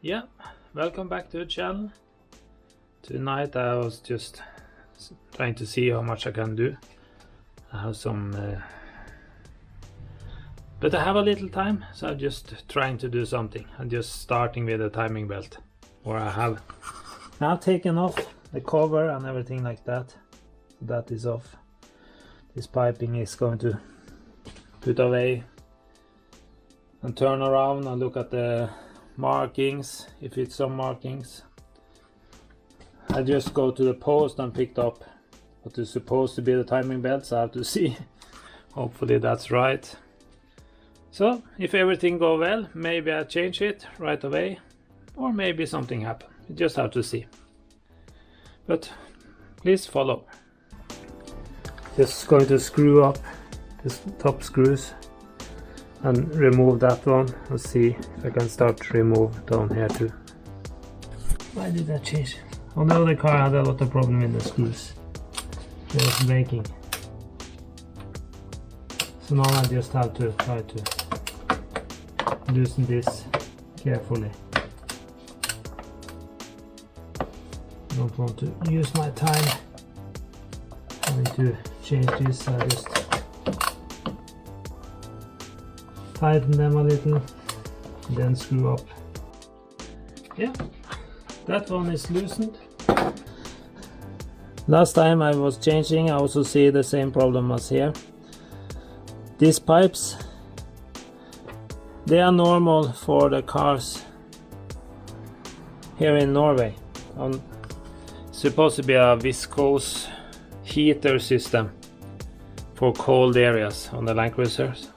Yeah, welcome back to the channel. Tonight I was just trying to see how much I can do. I have some but I have a little time, so I'm just trying to do something. I'm just starting with a timing belt, where I have now taken off the cover and everything like that. That is off. This piping is going to put away and turn around and look at the markings, if it's some markings. I just go to the post and picked up what is supposed to be the timing belt, so I have to see. Hopefully that's right. So if everything go well, maybe I change it right away, or maybe something happen. You just have to see. But please follow. Just going to screw up the top screws and remove that one and see if I can start to remove down here too. Why did I change? On the other car I had a lot of problem with the screws. They was breaking. So now I just have to try to loosen this carefully. I don't want to use my time having to change this. I just tighten them a little, then screw up. Yeah, that one is loosened. Last time I was changing, I also see the same problem as here. These pipes, they are normal for the cars here in Norway. Supposed to be a viscose heater system for cold areas on the Land Cruisers.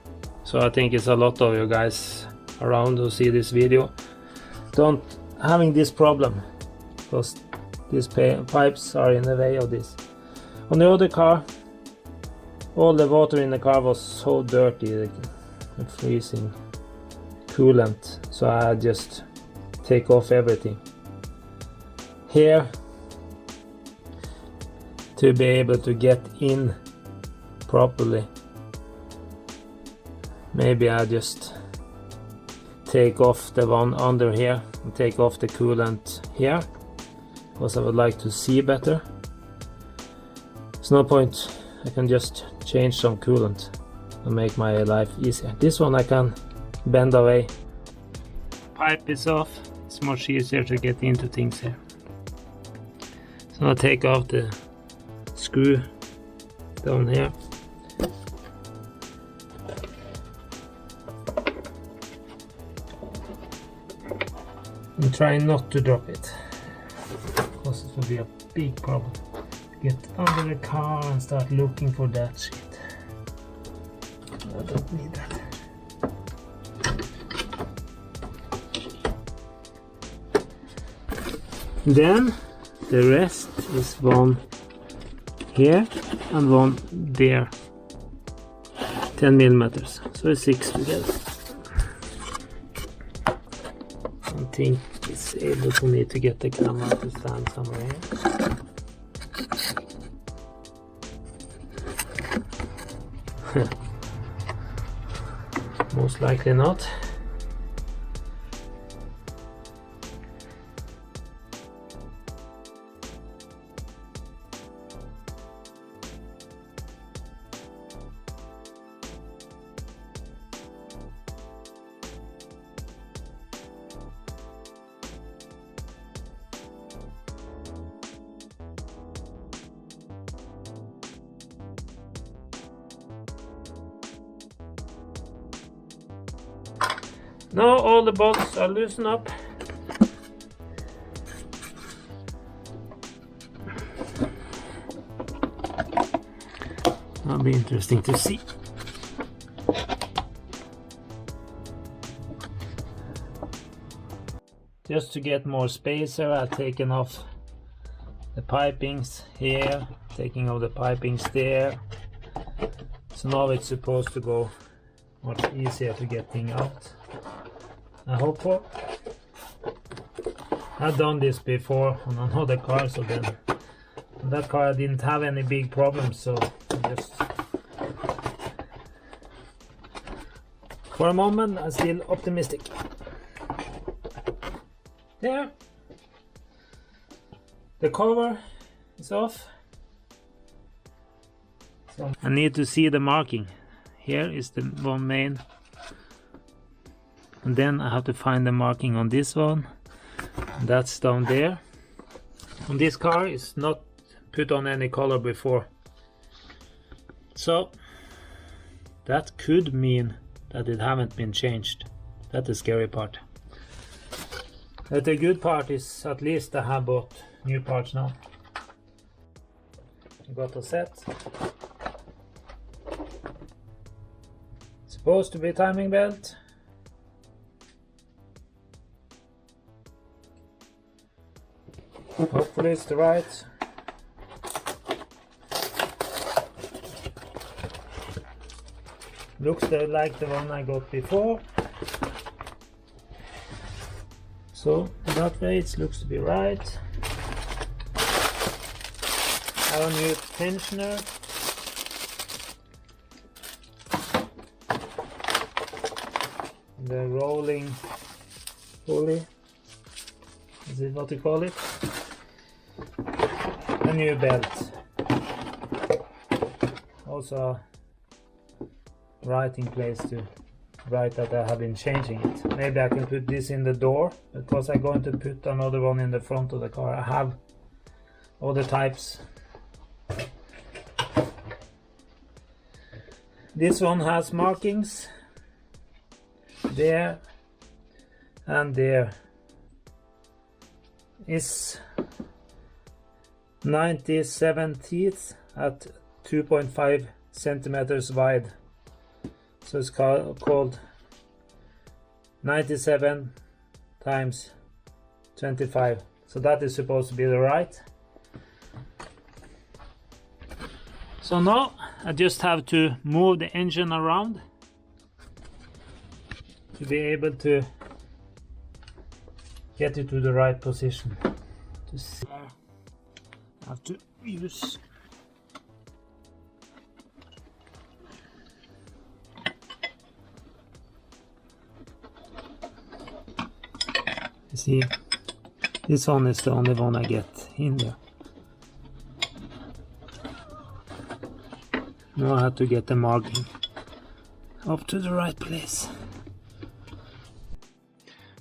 So I think it's a lot of you guys around who see this video don't having this problem, because these pipes are in the way of this. On the other car, all the water in the car was so dirty, the freezing coolant, so I just take off everything. Here, to be able to get in properly, maybe I just take off the one under here and take off the coolant here, because I would like to see better. There's no point, I can just change some coolant and make my life easier. This one I can bend away. Pipe is off, it's much easier to get into things here. So I'll take off the screw down here. And try not to drop it, because it will be a big problem. Get under the car and start looking for that shit. I don't need that. Then the rest is one here and one there. 10 millimeters, so it's 6 together. I think it's able for me to get the camera to stand somewhere here. Most likely not. Now all the bolts are loosened up. That'll be interesting to see. Just to get more spacer, I've taken off the pipings here, taking off the pipings there. So now it's supposed to go much easier to get things out. I hope for. I've done this before on another car, so then on that car I didn't have any big problems, so just for a moment I'm still optimistic. There, the cover is off. So I need to see the marking. Here is the one main, and then I have to find the marking on this one. That's down there. On this car is not put on any color before, so that could mean that it haven't been changed. That's the scary part. But the good part is at least I have bought new parts now. I got a set. Supposed to be timing belt. Hopefully it's the right. Looks like the one I got before. So that way it looks to be right. I have a new tensioner. The rolling pulley. Is it what you call it? A new belt. Also writing place to write that I have been changing it. Maybe I can put this in the door, because I'm going to put another one in the front of the car. I have other types. This one has markings there and there. Is 97 teeth at 2.5 centimeters wide. So it's called 97 times 25. So that is supposed to be the right. So now I just have to move the engine around to be able to get it to the right position. To see, I have to use see, this one is the only one I get in there. Now I have to get the marking up to the right place.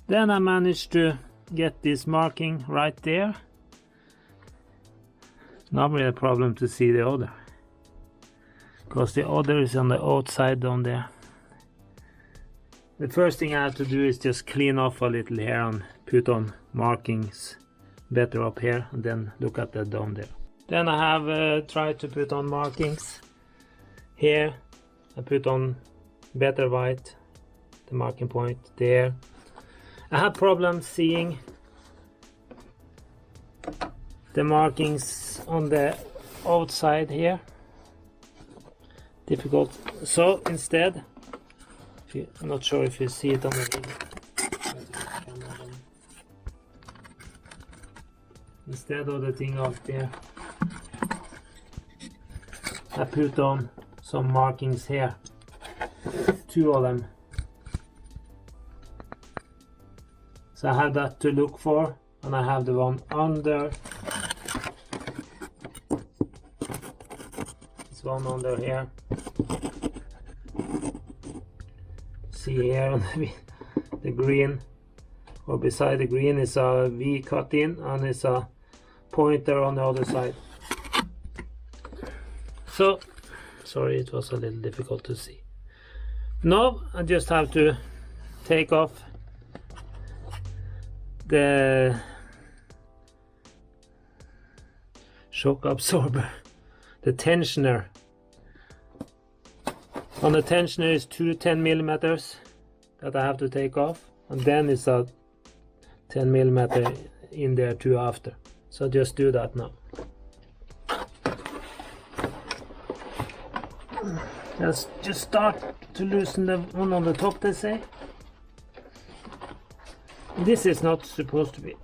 Then I managed to get this marking right there. Not really a problem to see the other, because the other is on the outside down there. The first thing I have to do is just clean off a little here and put on markings better up here, and then look at that down there. Then I have tried to put on markings here. I put on better white, the marking point there. I have problems seeing the markings on the outside here. Difficult. So instead, I'm not sure if you see it on the video. Instead of the thing out there, I put on some markings here. 2 of them. So I have that to look for, and I have the one under. This one under here. See here on the green, or beside the green is a V cut in, and it's a pointer on the other side. So, sorry, it was a little difficult to see. Now I just have to take off the shock absorber, the tensioner. On the tensioner is 2 10mm that I have to take off, and then it's a 10mm in there too after. So just do that now. Let's just start to loosen the one on the top, they say. This is not supposed to be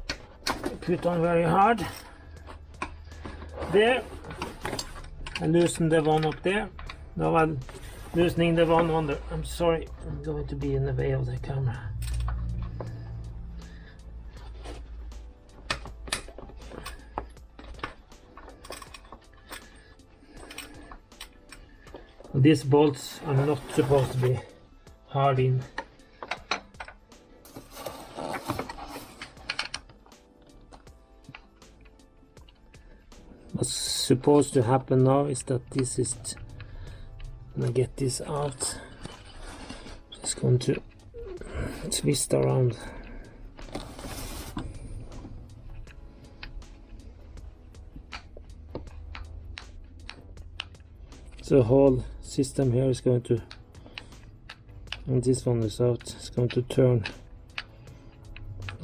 put on very hard. There. I loosen the one up there. Now I'm loosening the one under. I'm sorry, I'm going to be in the way of the camera. These bolts are not supposed to be hard in. What's supposed to happen now is that this is gonna get this out. Just going to twist around. So the whole system here is going to, and this one is out, it's going to turn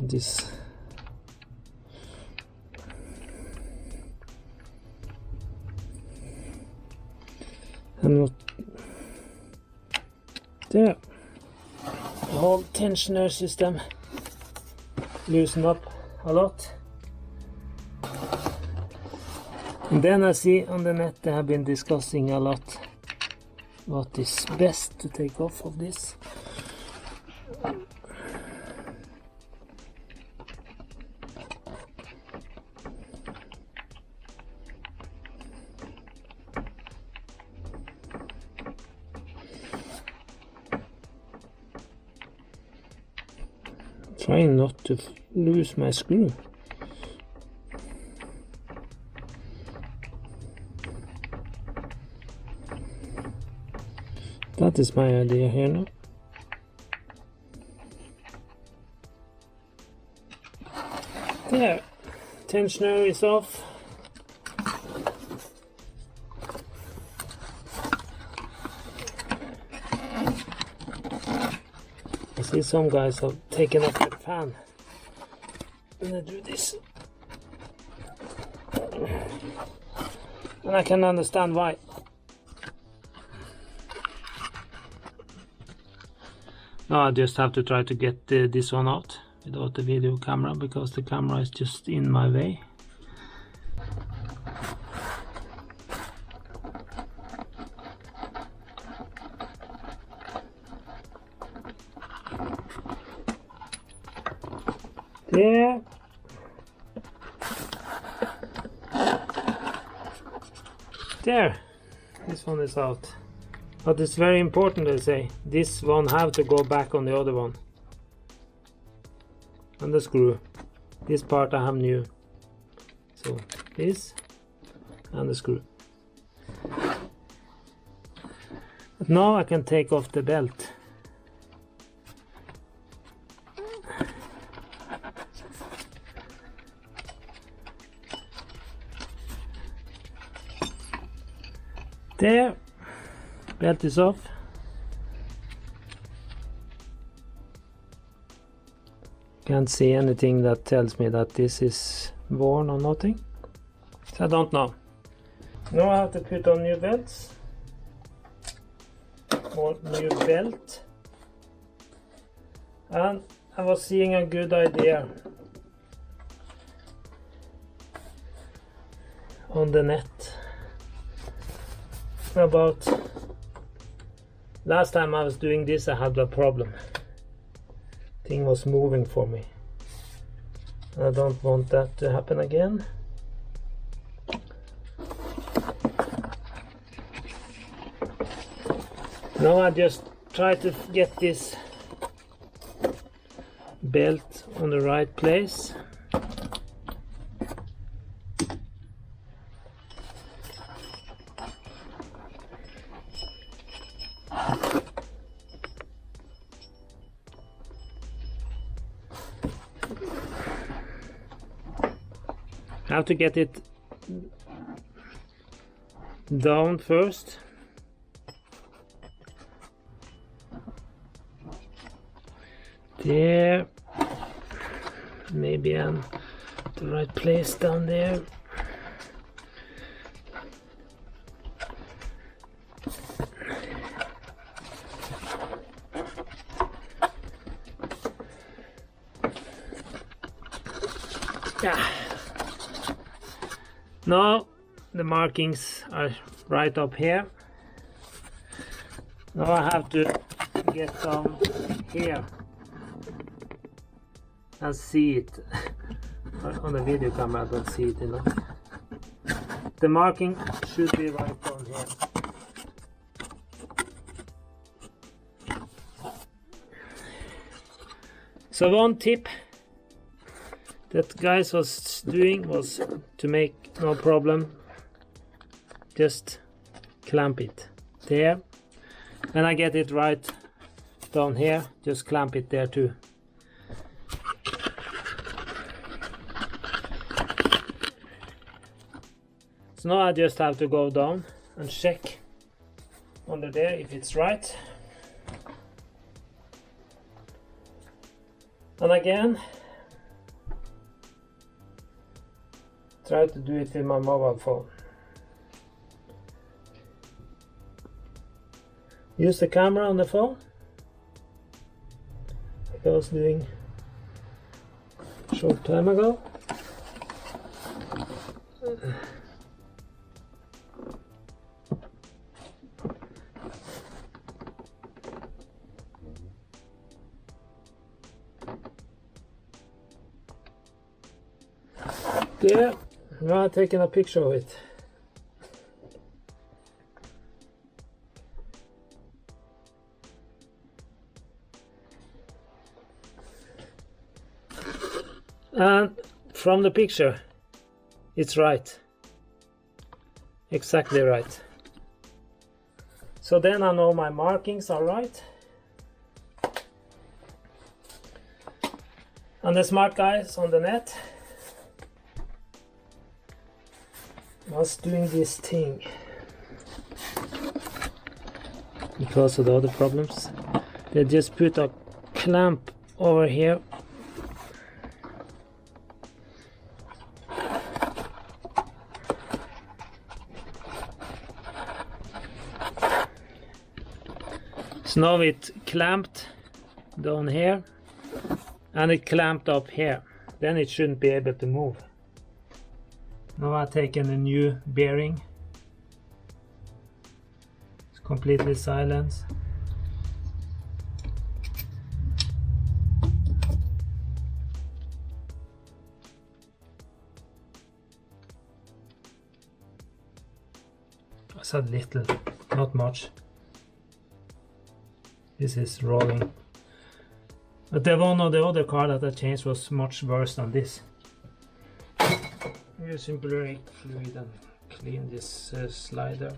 this. I'm not there. The whole tensioner system loosen up a lot. And then I see on the net they have been discussing a lot what is best to take off of this. Trying not to lose my screw. That is my idea here now. There, tensioner is off. I see some guys have taken off the fan. And I do this. And I can understand why. Now I just have to try to get this one out without the video camera, because the camera is just in my way. There. There. This one is out. But it's very important to say, this one have to go back on the other one. And the screw. This part I have new. So this and the screw. But now I can take off the belt. There. Belt is off. Can't see anything that tells me that this is worn or nothing. So I don't know. Now I have to put on new belts. Or new belt. And I was seeing a good idea on the net about last time I was doing this. I had a problem. Thing was moving for me. I don't want that to happen again. Now I just try to get this belt on the right place. Have to get it down first. There, maybe I'm the right place down there. Yeah. Now the markings are right up here. Now I have to get down here and see it. On the video camera I don't see it enough. The marking should be right down here. So one tip that guys was doing was to make no problem, just clamp it there. When I get it right down here, just clamp it there too. So now I just have to go down and check under there if it's right. And again, try to do it with my mobile phone. Use the camera on the phone, like I was doing a short time ago. There, now I'm taking a picture of it. And from the picture, it's right. Exactly right. So then I know my markings are right. And the smart guys on the net was doing this thing because of the other problems. They just put a clamp over here. So now it clamped down here and it clamped up here. Then it shouldn't be able to move. Now I've taken a new bearing. It's completely silent. I said little, not much. This is rolling. But the one of the other car that I changed was much worse than this. Using brake fluid and clean this slider.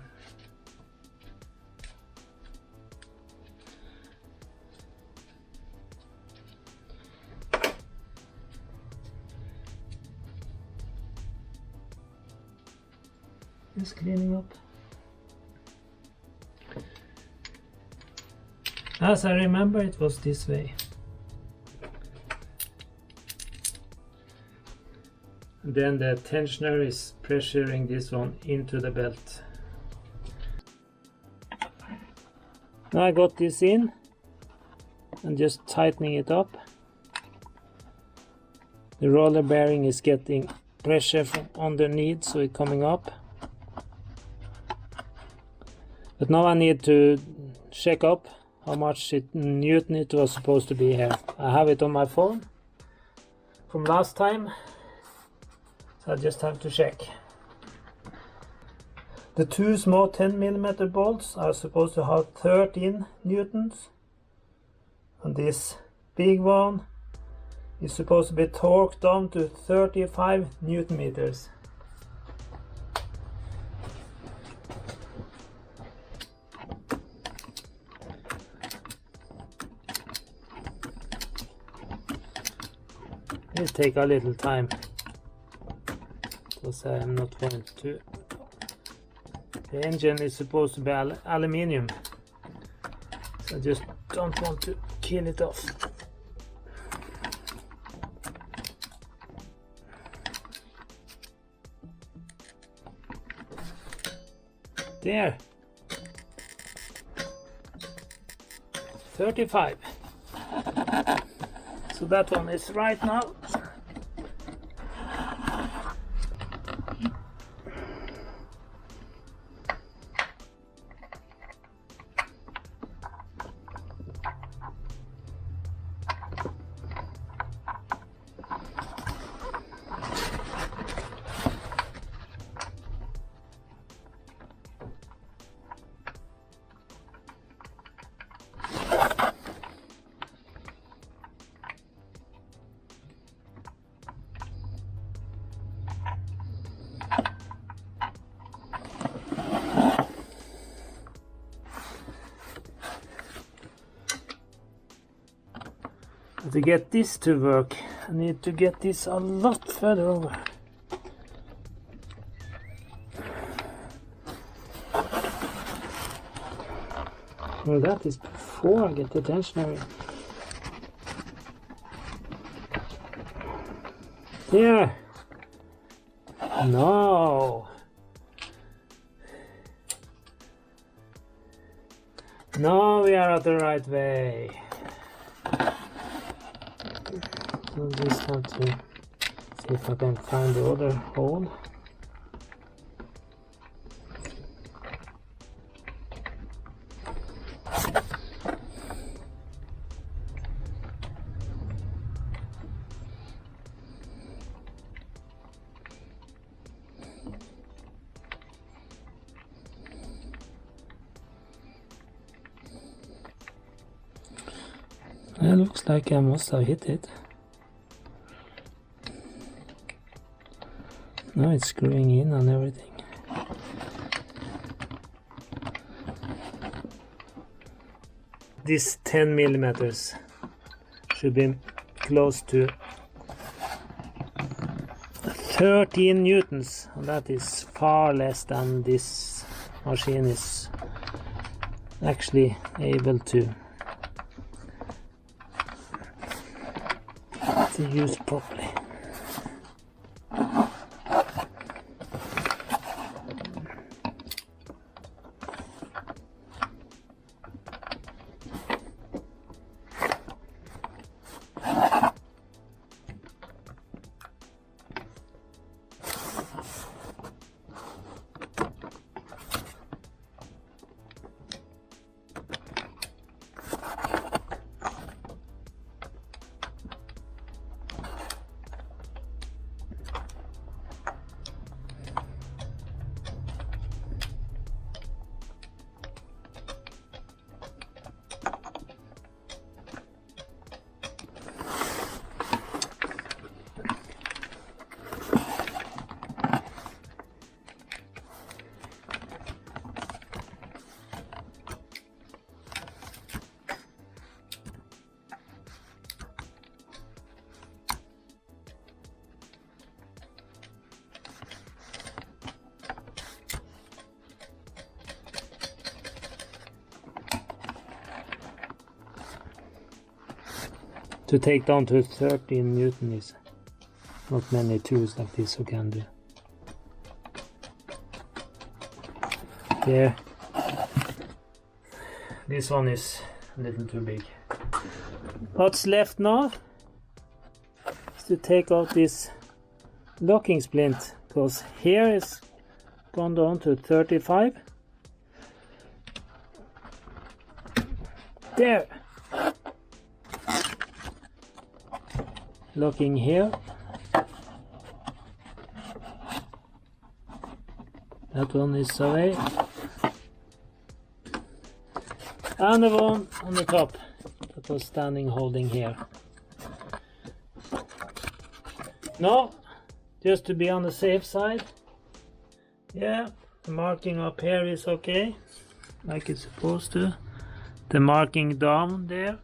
Just cleaning up. As I remember, it was this way. Then the tensioner is pressuring this one into the belt. Now I got this in and just tightening it up. The roller bearing is getting pressure from underneath, so it's coming up. But now I need to check up how much Newton it was supposed to be here. I have it on my phone from last time. I just have to check. The two small 10mm bolts are supposed to have 13 newtons, and this big one is supposed to be torqued down to 35 newton meters. It'll take a little time, because I am not going to. The engine is supposed to be aluminium, so I just don't want to kill it off. There, 35. So that one is right now. to get this to work, I need to get this a lot further over. Well, that is before I get the tensioner in. There! No! No, we are at the right way. So just have to see if I can find the other hole. It looks like I must have hit it. Now it's screwing in on everything. This 10 millimeters should be close to 13 newtons, and that is far less than this machine is actually able to use properly. To take down to 13 newton is not many tools like this who can do. There. This one is a little too big. What's left now is to take out this locking splint, because here is gone down to 35. There. Locking here. That one is away. And the one on the top that was standing holding here. Now, just to be on the safe side, yeah, the marking up here is okay, like it's supposed to. The marking down there,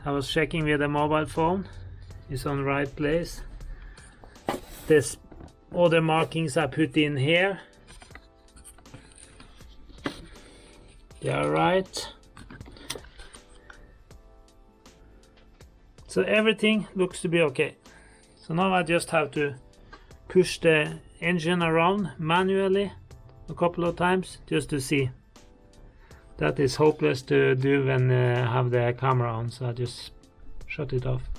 I was checking with the mobile phone, is on the right place. This other markings I put in here, they are right. So everything looks to be okay. So now I just have to push the engine around manually a couple of times just to see. That is hopeless to do when I have the camera on, so I just shut it off.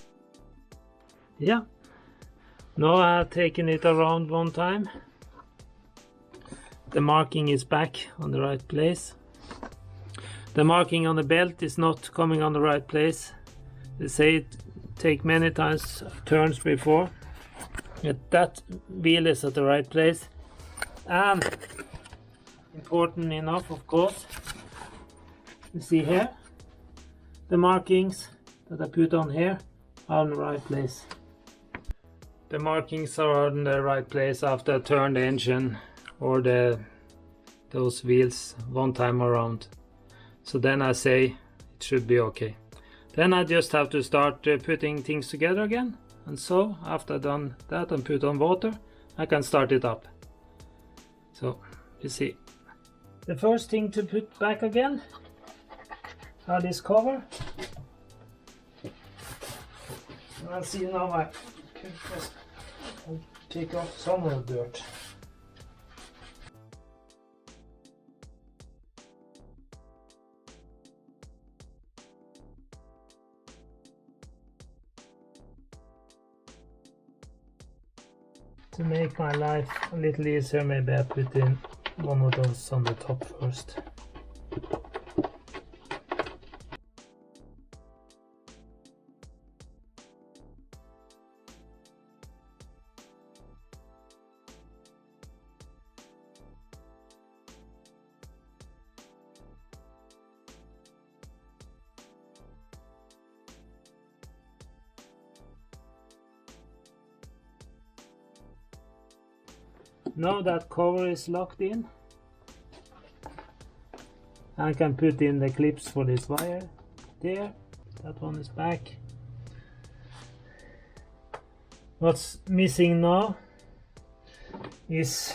Yeah, now I've taken it around one time. The marking is back on the right place. The marking on the belt is not coming on the right place. They say it take many times turns before. But that wheel is at the right place. And important enough, of course, you see here, the markings that I put on here are in the right place. The markings are in the right place after I turn the engine or those wheels one time around. So then I say it should be okay. Then I just have to start putting things together again. And so after I've done that and put on water, I can start it up. So you see. The first thing to put back again are this cover. I'll see now I can just take off some of the dirt. To make my life a little easier, maybe I put in one of those on the top first. Now that cover is locked in, I can put in the clips for this wire there. That one is back. What's missing now is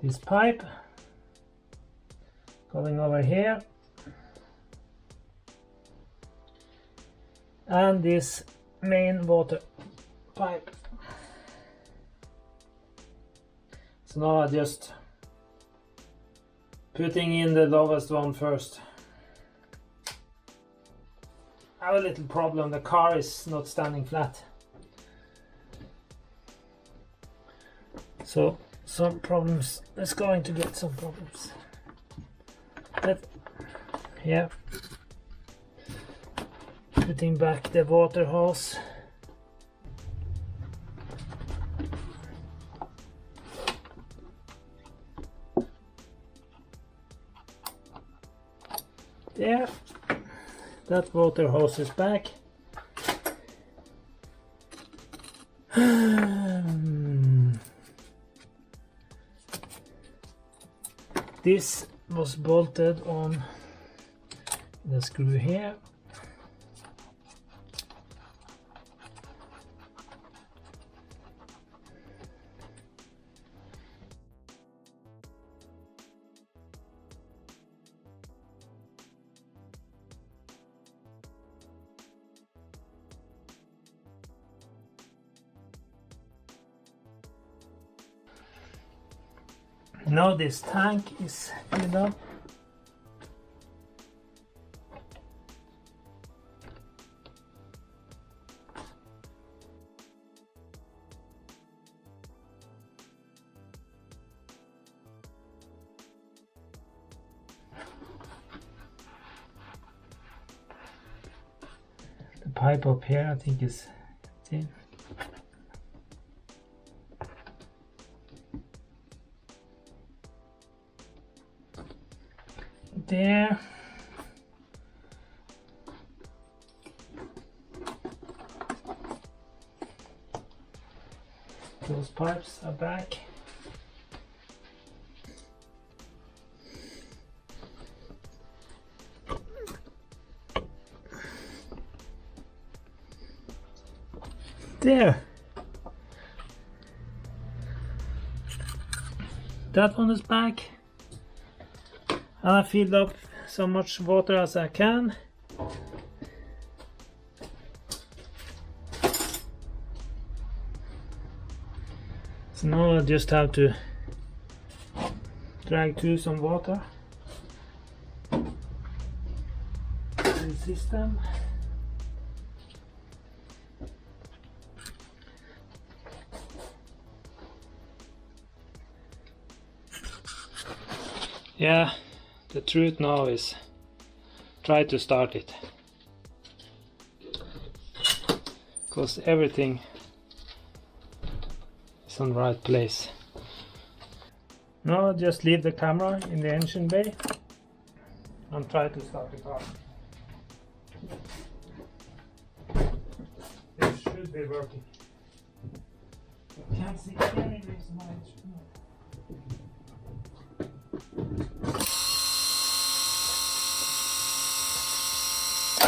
this pipe going over here and this main water pipe. So now I just putting in the lowest one first. I have a little problem, the car is not standing flat. So some problems, it's going to get some problems. But yeah, putting back the water hose. There, that water hose is back. This was bolted on the screw here. Now this tank is filled up. The pipe up here, I think is thin. There. Those pipes are back. There. That one is back. And I filled up so much water as I can. So now I just have to drag through some water to the system. Yeah. The truth now is try to start it, because everything is on the right place. Now just leave the camera in the engine bay and try to start the car. It should be working. I can't see any reason why it should not.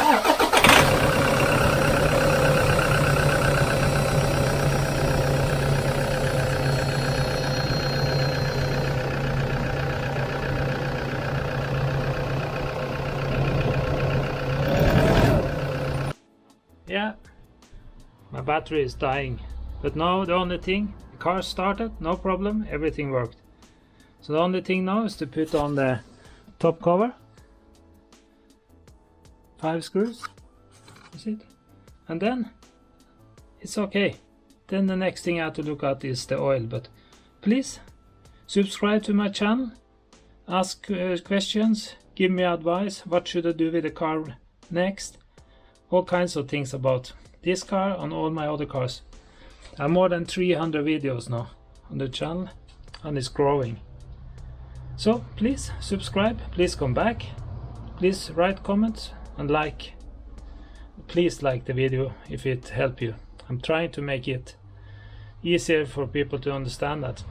Ah! yeah, my battery is dying. But now the only thing, the car started, no problem, everything worked. So the only thing now is to put on the top cover. 5 screws, is it? And then it's okay. Then the next thing I have to look at is the oil. But please subscribe to my channel, ask questions, give me advice. What should I do with the car next? All kinds of things about this car and all my other cars. I have more than 300 videos now on the channel, and it's growing. So please subscribe, please come back, please write comments and like. Please like the video if it helped you. I'm trying to make it easier for people to understand that.